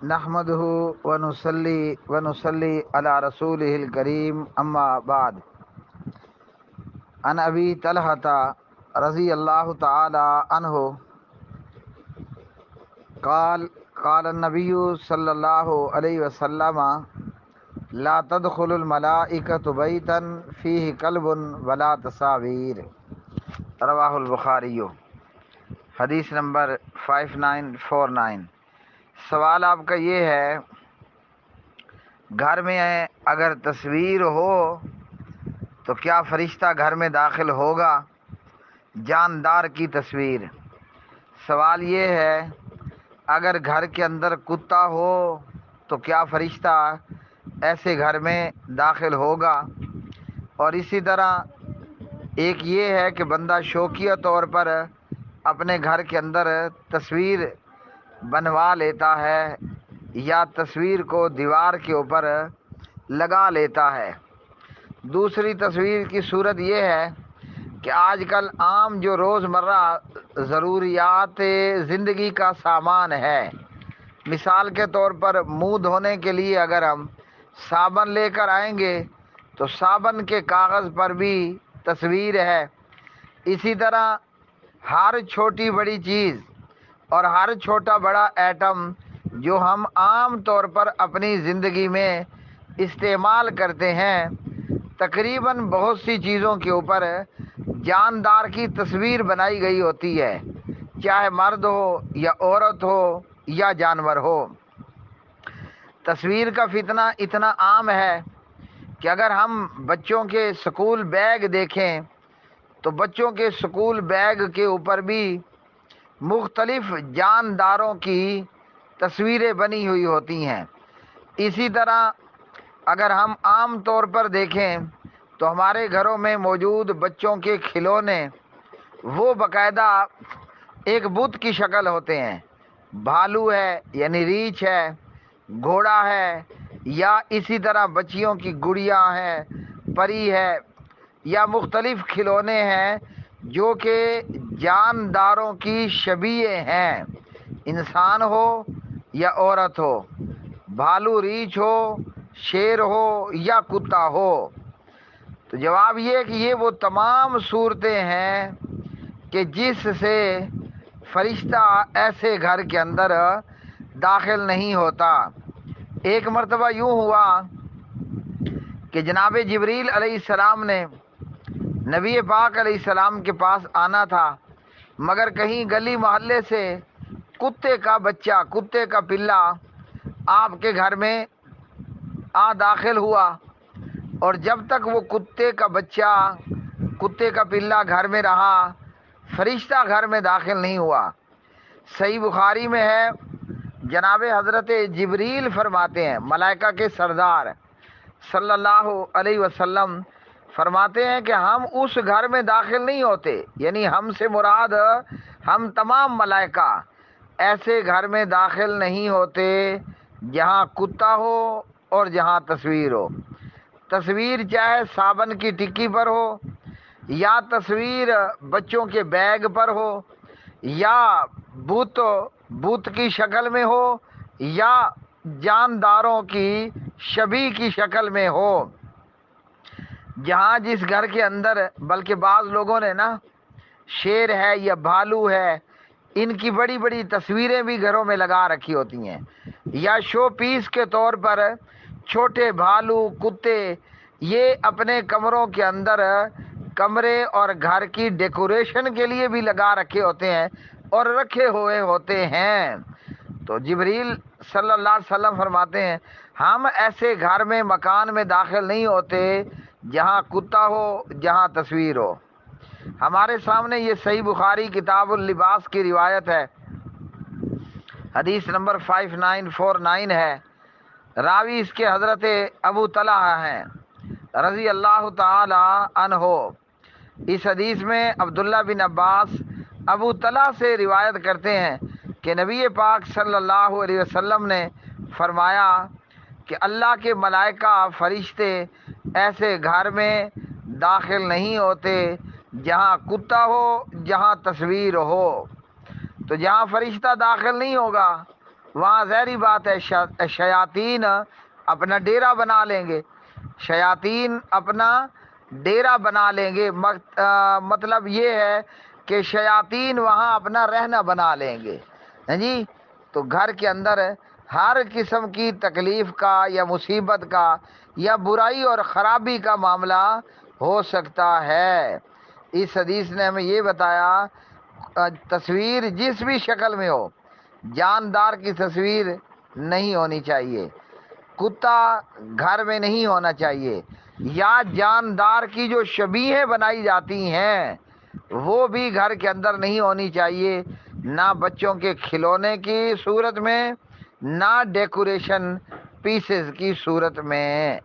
نحمده ونصلي على رسوله الكريم اما بعد. عن ابی طلحة رضی اللہ تعالی عنہ قال قال النبی صلی اللہ علیہ وسلم لا تدخل الملائکۃ بیتا فیہ کلب ولا تصاویر. رواہ البخاری. حدیث نمبر 5949. سوال آپ کا یہ ہے، گھر میں اگر تصویر ہو تو کیا فرشتہ گھر میں داخل ہوگا؟ جاندار کی تصویر. سوال یہ ہے، اگر گھر کے اندر کتا ہو تو کیا فرشتہ ایسے گھر میں داخل ہوگا؟ اور اسی طرح ایک یہ ہے کہ بندہ شوقیہ طور پر اپنے گھر کے اندر تصویر بنوا لیتا ہے یا تصویر کو دیوار کے اوپر لگا لیتا ہے. دوسری تصویر کی صورت یہ ہے کہ آج کل عام جو روزمرہ ضروریات زندگی کا سامان ہے، مثال کے طور پر منہ دھونے کے لیے اگر ہم صابن لے کر آئیں گے تو صابن کے کاغذ پر بھی تصویر ہے. اسی طرح ہر چھوٹی بڑی چیز اور ہر چھوٹا بڑا ایٹم جو ہم عام طور پر اپنی زندگی میں استعمال کرتے ہیں، تقریباً بہت سی چیزوں کے اوپر جاندار کی تصویر بنائی گئی ہوتی ہے، چاہے مرد ہو یا عورت ہو یا جانور ہو. تصویر کا فتنہ اتنا عام ہے کہ اگر ہم بچوں کے سکول بیگ دیکھیں تو بچوں کے سکول بیگ کے اوپر بھی مختلف جانداروں کی تصویریں بنی ہوئی ہوتی ہیں. اسی طرح اگر ہم عام طور پر دیکھیں تو ہمارے گھروں میں موجود بچوں کے کھلونے وہ باقاعدہ ایک بت کی شکل ہوتے ہیں. بھالو ہے یعنی ریچھ ہے، گھوڑا ہے، یا اسی طرح بچیوں کی گڑیا ہے، پری ہے، یا مختلف کھلونے ہیں جو کہ جانداروں کی شبیہ ہیں، انسان ہو یا عورت ہو، بھالو ریچھ ہو، شیر ہو یا کتا ہو. تو جواب یہ ہے کہ یہ وہ تمام صورتیں ہیں کہ جس سے فرشتہ ایسے گھر کے اندر داخل نہیں ہوتا. ایک مرتبہ یوں ہوا کہ جناب جبریل علیہ السلام نے نبی پاک علیہ السلام کے پاس آنا تھا، مگر کہیں گلی محلے سے کتے کا بچہ، کتے کا پلہ آپ کے گھر میں داخل ہوا، اور جب تک وہ کتے کا بچہ، کتے کا پلہ گھر میں رہا، فرشتہ گھر میں داخل نہیں ہوا. صحیح بخاری میں ہے، جناب حضرت جبریل فرماتے ہیں، ملائکہ کے سردار صلی اللہ علیہ وسلم فرماتے ہیں کہ ہم اس گھر میں داخل نہیں ہوتے، یعنی ہم سے مراد ہم تمام ملائکہ ایسے گھر میں داخل نہیں ہوتے جہاں کتا ہو اور جہاں تصویر ہو. تصویر چاہے صابن کی ٹکی پر ہو، یا تصویر بچوں کے بیگ پر ہو، یا بت کی شکل میں ہو، یا جانداروں کی شبیہ کی شکل میں ہو. جہاں جس گھر کے اندر، بلکہ بعض لوگوں نے نا شیر ہے یا بھالو ہے، ان کی بڑی بڑی تصویریں بھی گھروں میں لگا رکھی ہوتی ہیں، یا شو پیس کے طور پر چھوٹے بھالو، کتے یہ اپنے کمروں کے اندر کمرے اور گھر کی ڈیکوریشن کے لیے بھی لگا رکھے ہوتے ہیں اور رکھے ہوئے ہوتے ہیں. تو جبریل صلی اللہ علیہ وسلم فرماتے ہیں ہم ایسے گھر میں، مکان میں داخل نہیں ہوتے جہاں کتا ہو، جہاں تصویر ہو. ہمارے سامنے یہ صحیح بخاری کتاب اللباس کی روایت ہے، حدیث نمبر 5949 ہے. راوی اس کے حضرت ابو طلحہ ہیں رضی اللہ تعالی عنہ. اس حدیث میں عبداللہ بن عباس ابو طلحہ سے روایت کرتے ہیں کہ نبی پاک صلی اللہ علیہ وسلم نے فرمایا کہ اللہ کے ملائکہ فرشتے ایسے گھر میں داخل نہیں ہوتے جہاں کتا ہو، جہاں تصویر ہو. تو جہاں فرشتہ داخل نہیں ہوگا وہاں ظاہری بات ہے شیاطین اپنا ڈیرا بنا لیں گے، شیاطین اپنا ڈیرا بنا لیں گے، مطلب یہ ہے کہ شیاطین وہاں اپنا رہنا بنا لیں گے، ہاں جی۔ تو گھر کے اندر ہر قسم کی تکلیف کا یا مصیبت کا یا برائی اور خرابی کا معاملہ ہو سکتا ہے۔ اس حدیث نے ہمیں یہ بتایا تصویر جس بھی شکل میں ہو، جاندار کی تصویر نہیں ہونی چاہیے، کتا گھر میں نہیں ہونا چاہیے، یا جاندار کی جو شبیہیں بنائی جاتی ہیں وہ بھی گھر کے اندر نہیں ہونی چاہیے، نہ بچوں کے کھلونے کی صورت میں، نہ ڈیکوریشن پیسز کی صورت میں۔